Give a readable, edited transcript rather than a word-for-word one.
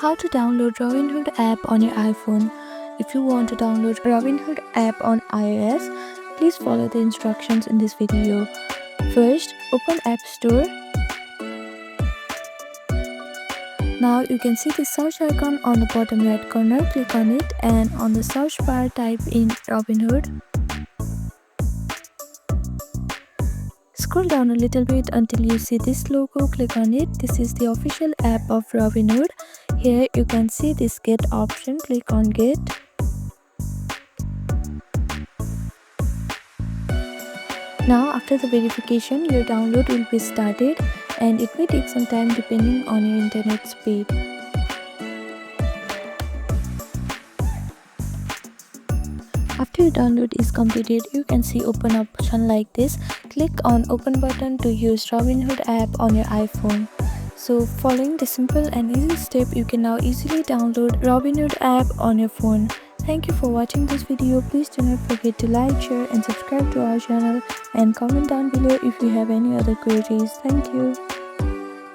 How to download Robinhood app on your iPhone. If you want to download Robinhood app on iOS, please follow the instructions in this video. First, open App Store. Now you can see the search icon on the bottom right corner. Click on it and on the search bar type in Robinhood. Scroll down a little bit until you see this logo. Click on it. This is the official app of Robinhood. Here you can see this Get option. Click on Get. Now after the verification, your download will be started and it may take some time depending on your internet speed. After your download is completed, you can see open option like this. Click on open button to use Robinhood app on your iPhone. So following the simple and easy step, you can now easily download Robinhood app on your phone. Thank you for watching this video. Please do not forget to like, share and subscribe to our channel and comment down below if you have any other queries. Thank you.